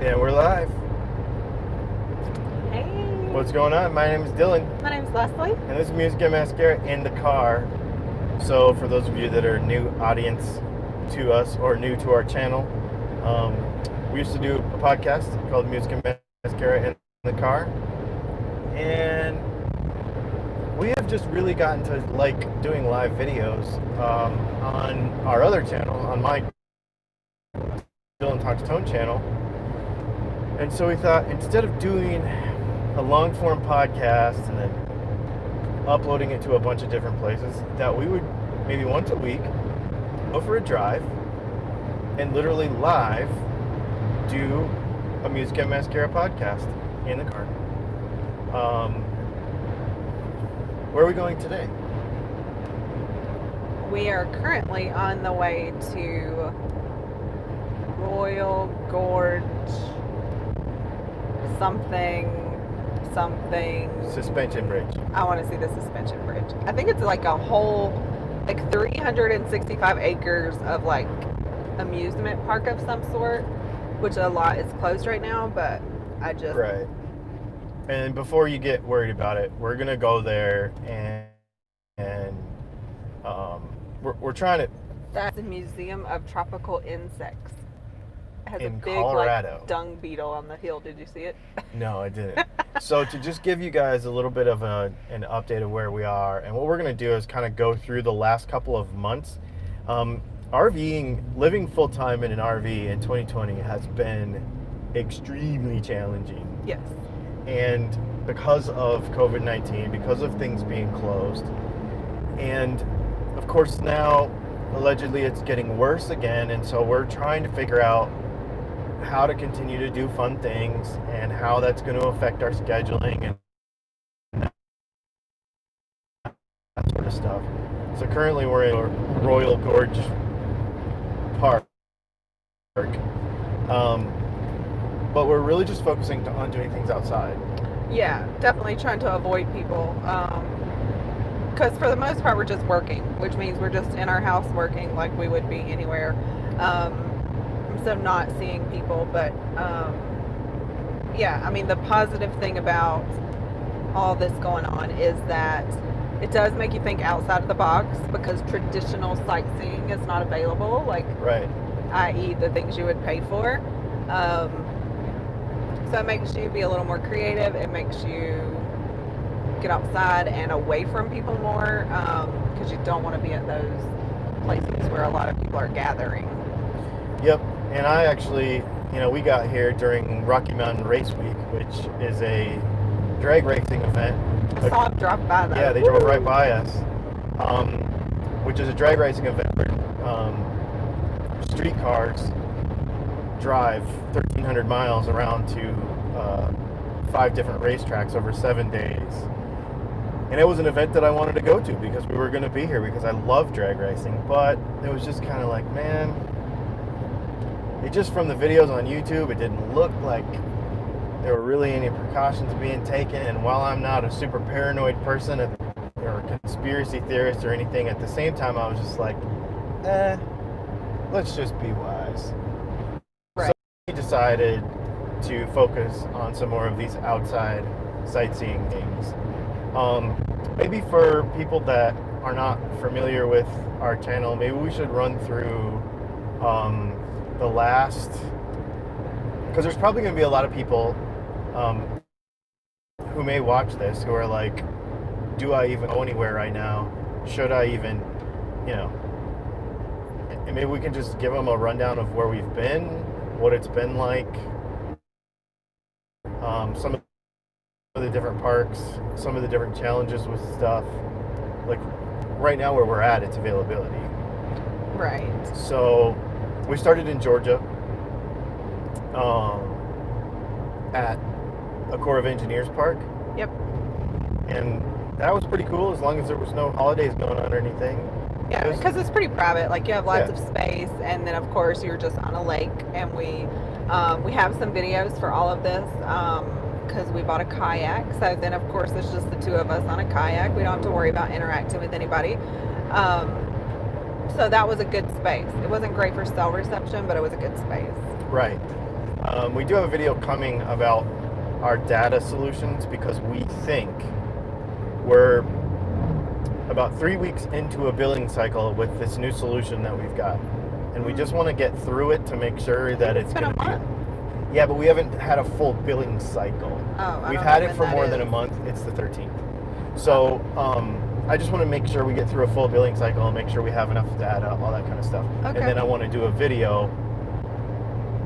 Yeah, we're live. Hey. What's going on? My name is Dylan, My name's Leslie. and this is Music and Mascara in the car. So, for those of you that are new audience to us or new to our channel, we used to do a podcast called Music and Mascara in the car, and we have just really gotten to like doing live videos on our other channel, on my Dylan Talks Tone channel. And so we thought, instead of doing a long form podcast and then uploading it to a bunch of different places, that we would maybe once a week go for a drive and literally live do a Music and Mascara podcast in the car. Where are we going today? We are currently on the way to Royal Gorge something. Suspension bridge. I want to see the suspension bridge. I think it's like a whole, like 365 acres of like amusement park of some sort, which a lot is closed right now, but I just... Right. And before you get worried about it, we're going to go there and we're trying to... That's the Museum of Tropical Insects. It has in a big Colorado. like dung beetle on the hill. Did you see it? No, I didn't. So to just give you guys a little bit of an update of where we are, and what we're going to do is kind of go through the last couple of months. RVing, living full-time in an RV in 2020 has been extremely challenging. Yes. And because of COVID-19, because of things being closed, and of course now allegedly it's getting worse again, and so we're trying to figure out how to continue to do fun things and how that's going to affect our scheduling and that sort of stuff. So currently we're in Royal Gorge Park, but we're really just focusing on doing things outside. Yeah, definitely trying to avoid people. Because for the most part, we're just working, which means we're just in our house working like we would be anywhere. So not seeing people, but yeah, I mean, the positive thing about all this going on is that it does make you think outside of the box, because traditional sightseeing is not available, like, right, i.e. the things you would pay for. So it makes you be a little more creative. It makes you get outside and away from people more, because you don't want to be at those places where a lot of people are gathering. Yep. And I actually, we got here during Rocky Mountain Race Week, which is a drag racing event. I saw them drop by that. Yeah, they drove right by us, which is a drag racing event where street cars drive 1,300 miles around to 5 different racetracks over 7 days. And it was an event that I wanted to go to because we were going to be here, because I love drag racing. But it was just kind of like, man, it just, from the videos on YouTube, it didn't look like there were really any precautions being taken. And while I'm not a super paranoid person or a conspiracy theorist or anything, at the same time I was just like, let's just be wise. Right. So we decided to focus on some more of these outside sightseeing things. Maybe for people that are not familiar with our channel, maybe we should run through the last, because there's probably going to be a lot of people who may watch this who are like, do I even go anywhere right now? Should I even, and maybe we can just give them a rundown of where we've been, what it's been like, some of the different parks, some of the different challenges with stuff. Like right now where we're at, it's availability. Right. So we started in Georgia at a Corps of Engineers park. Yep. And that was pretty cool, as long as there was no holidays going on or anything. Yeah, because it's pretty private. Like, you have lots of space, and then of course you're just on a lake. And we have some videos for all of this, because we bought a kayak. So then of course it's just the two of us on a kayak. We don't have to worry about interacting with anybody. So that was a good space. It wasn't great for cell reception, but it was a good space. Right. We do have a video coming about our data solutions because we think we're about 3 weeks into a billing cycle with this new solution that we've got. And we just want to get through it to make sure that it's been going a to be... month. Yeah, but we haven't had a full billing cycle. Oh, We've don't had know it when for that more than a is. month. It's the 13th. So I just want to make sure we get through a full billing cycle and make sure we have enough data, all that kind of stuff. Okay. And then I want to do a video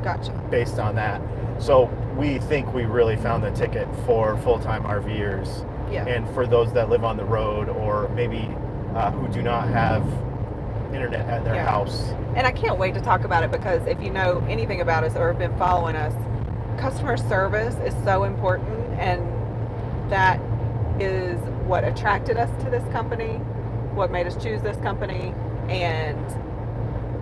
Gotcha. based on that. So we think we really found the ticket for full-time RVers Yeah. and for those that live on the road or maybe who do not have internet at their Yeah. house. And I can't wait to talk about it because if you know anything about us or have been following us, customer service is so important, and that is what attracted us to this company, what made us choose this company, and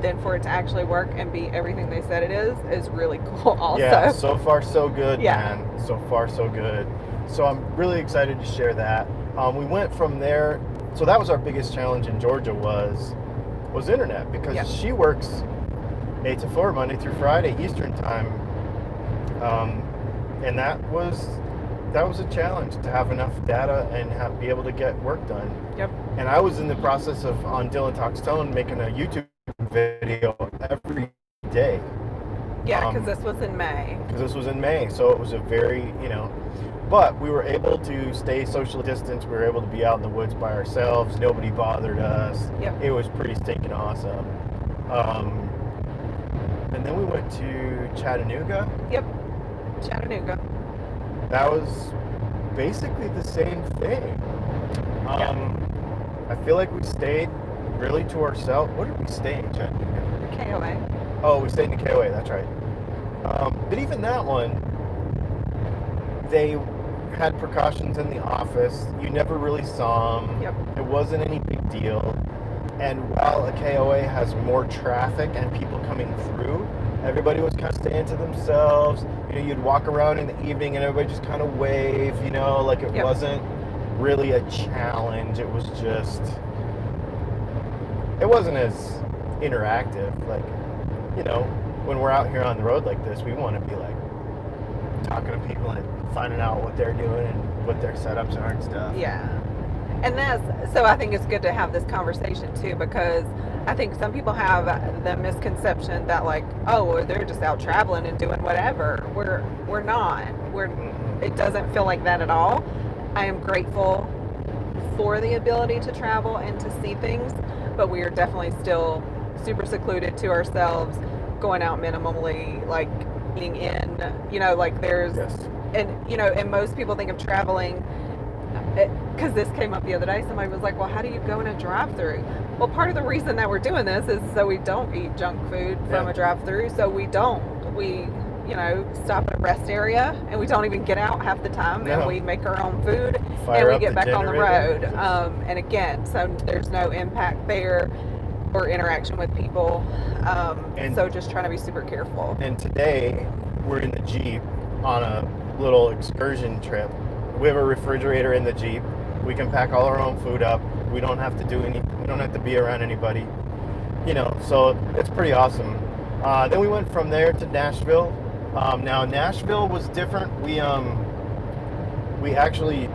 then for it to actually work and be everything they said it is really cool also. Yeah, so far so good, Yeah. man. So far so good. So I'm really excited to share that. We went from there. So that was our biggest challenge in Georgia was internet because Yeah. she works 8 to 4 Monday through Friday Eastern time, and that was a challenge to have enough data and be able to get work done. Yep. And I was in the process of on Dylan Talks Tone making a YouTube video every day. Yeah, because this was in May. Because this was in May, so it was a very, but we were able to stay social distance. We were able to be out in the woods by ourselves. Nobody bothered us. Yep. It was pretty stinking awesome. And then we went to Chattanooga. Yep. Chattanooga. That was basically the same thing. I feel like we stayed really to ourselves. Where did we stay in Chattanooga? KOA. Oh, we stayed in the KOA, that's right. But even that one, they had precautions in the office. You never really saw them. Yep. It wasn't any big deal. And while a KOA has more traffic and people coming through, everybody was kind of staying to themselves. You'd walk around in the evening and everybody just kind of wave, like it Yep. wasn't really a challenge. It was just, it wasn't as interactive. Like, when we're out here on the road like this, we want to be like talking to people and finding out what they're doing and what their setups are and stuff. Yeah. And so I think it's good to have this conversation too, because I think some people have the misconception that like, oh, well, they're just out traveling and doing whatever. We're not. It doesn't feel like that at all. I am grateful for the ability to travel and to see things, but we are definitely still super secluded to ourselves, going out minimally, like being in, like there's, Yes. and most people think of traveling, because this came up the other day. Somebody was like, well, how do you go in a drive-through? Well, part of the reason that we're doing this is so we don't eat junk food from a drive-through. So we stop at a rest area and we don't even get out half the time, and we make our own food and we get back on the road. And again, so there's no impact there or interaction with people. And so just trying to be super careful. And today we're in the Jeep on a little excursion trip. We have a refrigerator in the Jeep. We can pack all our own food up. We don't have to we don't have to be around anybody. So it's pretty awesome. Then we went from there to Nashville. Now Nashville was different. We actually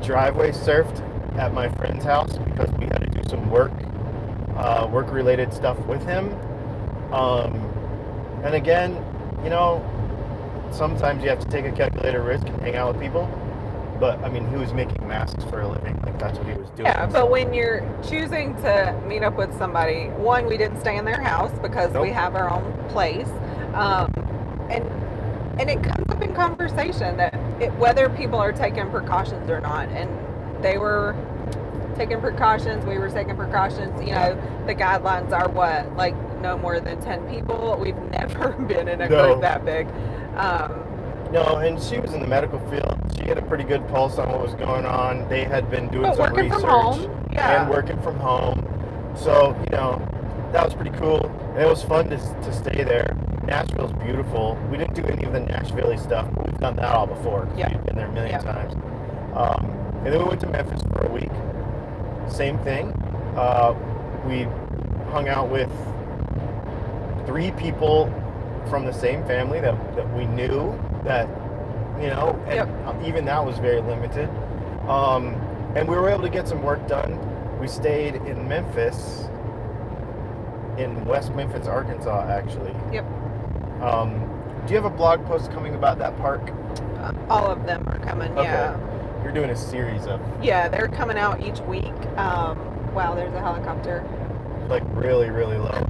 driveway surfed at my friend's house because we had to do some work related stuff with him. And again, sometimes you have to take a calculated risk and hang out with people. But I mean, he was making masks for a living. Like that's what he was doing. Yeah, but when you're choosing to meet up with somebody, one, we didn't stay in their house because we have our own place, and it comes up in conversation that whether people are taking precautions or not, and they were taking precautions, we were taking precautions. The guidelines are what, like no more than 10 people. We've never been in a group that big. No, and she was in the medical field. She had a pretty good pulse on what was going on. They had been doing some research from home. Yeah. and working from home. So, that was pretty cool. And it was fun to stay there. Nashville's beautiful. We didn't do any of the Nashville-y stuff, but we've done that all before. Yeah. We've been there a million times. And then we went to Memphis for a week. Same thing. We hung out with 3 people from the same family that we knew that, and Yep. even that was very limited. And we were able to get some work done. We stayed in Memphis, in West Memphis, Arkansas, actually. Yep. Do you have a blog post coming about that park? All of them are coming. Okay. Yeah. You're doing a series of. Yeah, they're coming out each week. Wow, there's a helicopter. Like really, really low.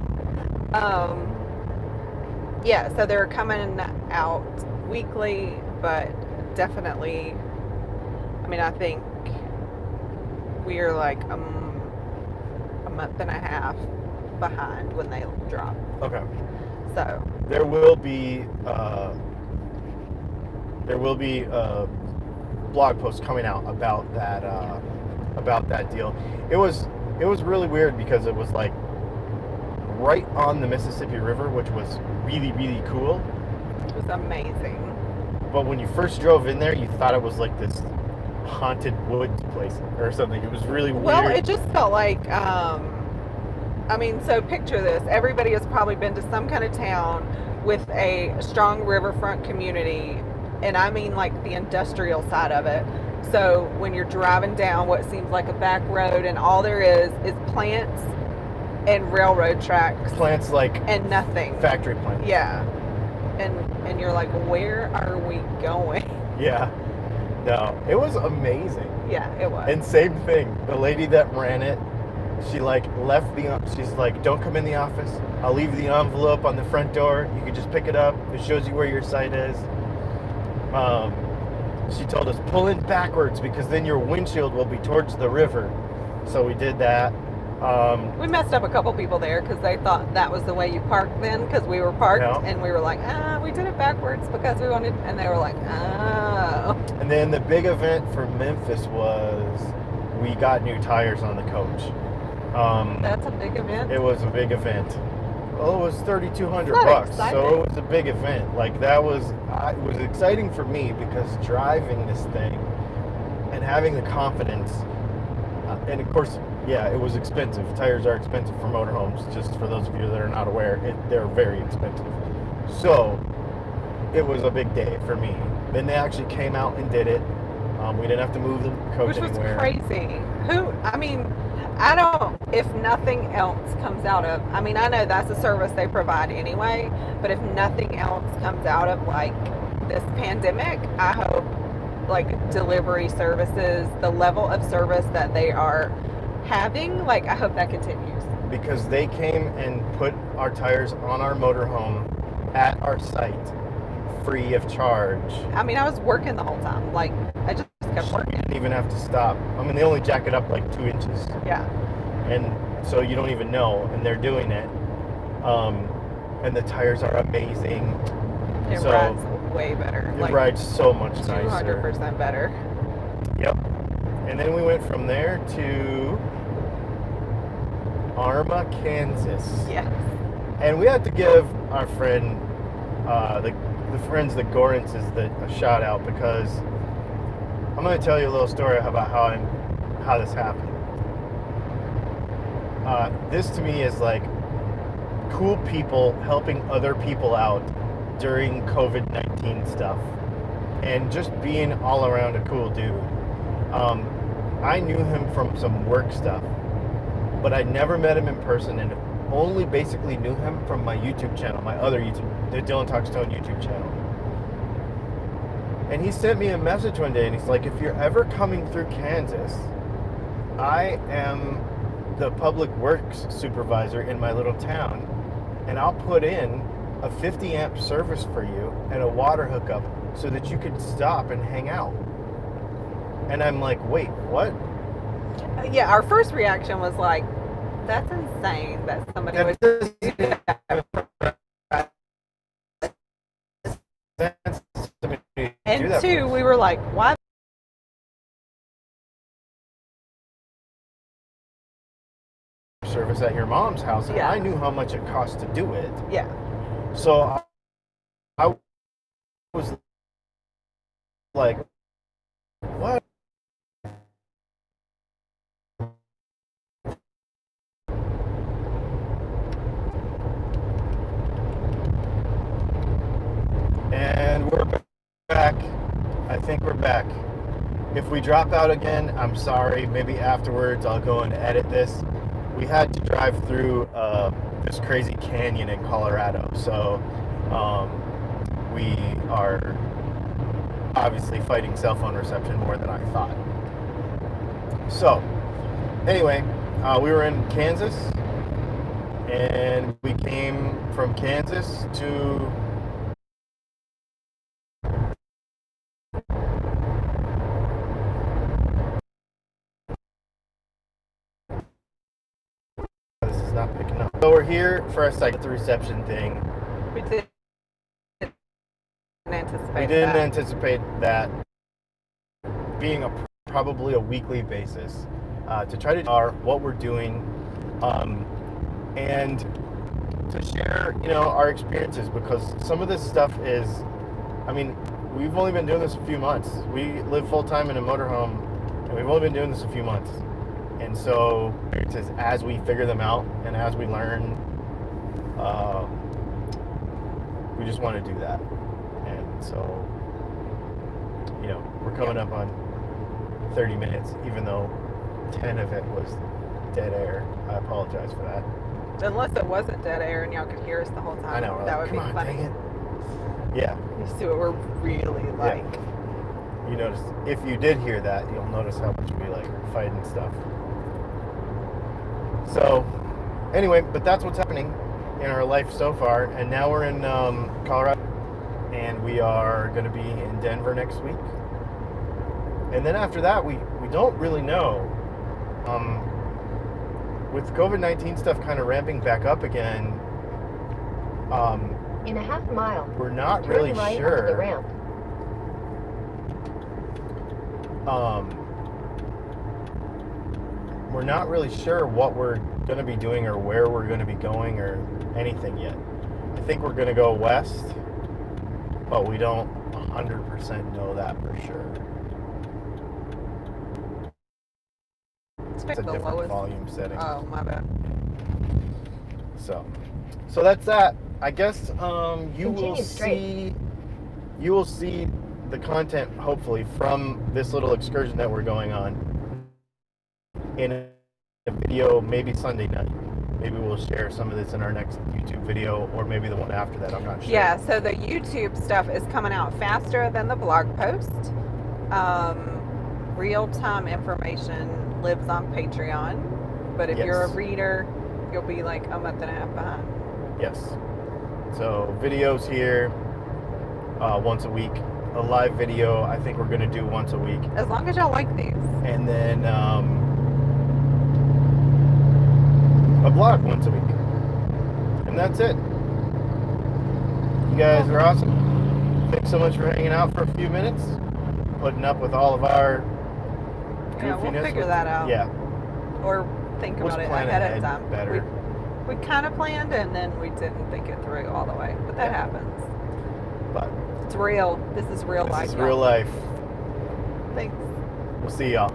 Yeah, so they're coming out weekly, but definitely, I mean, I think we are like a month and a half behind when they drop. Okay. So there will be blog posts coming out about that deal. It was really weird because it was like right on the Mississippi River, which was really, really cool. It was amazing. But when you first drove in there, you thought it was like this haunted woods place or something. It was really weird. Well, it just felt like, I mean, so picture this. Everybody has probably been to some kind of town with a strong riverfront community, and I mean like the industrial side of it. So when you're driving down what seems like a back road and all there is plants and railroad tracks. Plants like and nothing. Factory plants. Yeah. And you're like, where are we going? Yeah. No, it was amazing. Yeah, it was. And same thing. The lady that ran it, she like left she's like, don't come in the office. I'll leave the envelope on the front door. You can just pick it up. It shows you where your site is. She told us, pull in backwards because then your windshield will be towards the river. So we did that. We messed up a couple people there because they thought that was the way you parked then because we were parked and we were like, we did it backwards because we wanted, and they were like, oh. And then the big event for Memphis was we got new tires on the coach. That's a big event. It was a big event. Well, it was $3,200, so it was a big event. Like it was exciting for me because driving this thing and having the confidence, and of course, yeah, it was expensive. Tires are expensive for motorhomes. Just for those of you that are not aware, they're very expensive. So it was a big day for me. Then they actually came out and did it. We didn't have to move the coach anywhere. Which was crazy. If nothing else comes out of, I know that's a service they provide anyway, but if nothing else comes out of like this pandemic, I hope like delivery services, the level of service that they are having, like I hope that continues. Because they came and put our tires on our motorhome at our site free of charge. I was working the whole time. Like I just kept working. You didn't even have to stop. They only jack it up like 2 inches. Yeah. And so you don't even know, and they're doing it. And the tires are amazing. It rides way better. It rides so much nicer. 200% better. Yep. And then we went from there to Arma, Kansas. Yes. And we had to give our friend, the friends, the Gorances, a shout out because I'm going to tell you a little story about how this happened. This to me is like cool people helping other people out during COVID-19 stuff and just being all around a cool dude. I knew him from some work stuff, but I never met him in person and only basically knew him from my YouTube channel, the Dylan Talks Tone YouTube channel. And he sent me a message one day and he's like, if you're ever coming through Kansas, I am the public works supervisor in my little town, and I'll put in a 50 amp service for you and a water hookup so that you can stop and hang out. And I'm like, wait, what? Yeah, our first reaction was like, that's insane that somebody would do that. And two, we were like, why? Service at your mom's house, and I knew how much it cost to do it. Yeah. So I was like, what? back. I think we're back. If we drop out again, I'm sorry. Maybe afterwards I'll go and edit this. We had to drive through this crazy canyon in Colorado, so we are obviously fighting cell phone reception more than I thought. So, anyway, we were in Kansas, and we came from Kansas to this is not picking up. So we're here for a second reception thing. We didn't anticipate We didn't that. anticipate that being probably a weekly basis to try to do what we're doing and to share, our experiences, because some of this stuff is, we've only been doing this a few months. We live full time in a motorhome, and we've only been doing this a few months. And so, as we figure them out and as we learn, we just want to do that. And so, we're coming up on 30 minutes, even though 10 of it was dead air. I apologize for that. Unless it wasn't dead air and y'all could hear us the whole time. I know. That would be Come on, funny. dang it. Yeah. You see what we're really like. You notice, if you did hear that, you'll notice how much we like fighting stuff. So, anyway, but that's what's happening in our life so far. And now we're in Colorado, and we are going to be in Denver next week. And then after that, we don't really know. With COVID-19 stuff kind of ramping back up again, in a half mile, we're not turn really right sure. onto the ramp. We're not really sure what we're going to be doing or where we're going to be going or anything yet. I think we're going to go west, but we don't 100% know that for sure. It's a The different lowest volume setting. Oh, my bad. So that's that. I guess you will Continue straight. see the content, hopefully, from this little excursion that we're going on in a video, maybe Sunday night. Maybe we'll share some of this in our next YouTube video, or maybe the one after that. I'm not sure. Yeah, so the YouTube stuff is coming out faster than the blog post. Real-time information lives on Patreon, but if you're a Yes. reader, you'll be like a month and a half behind. Yes. So videos here once a week. A live video, I think we're going to do once a week. As long as y'all like these. And then a blog once a week. And that's it. You guys are awesome. Thanks so much for hanging out for a few minutes, putting up with all of our goofiness. Yeah, we'll figure that out. Yeah. Or think Let's about it plan ahead ahead of time. better. We kind of planned and then we didn't think it through all the way. But that Yeah. happens. But It's real. This is real life. this is y'all. real life. Thanks. We'll see y'all.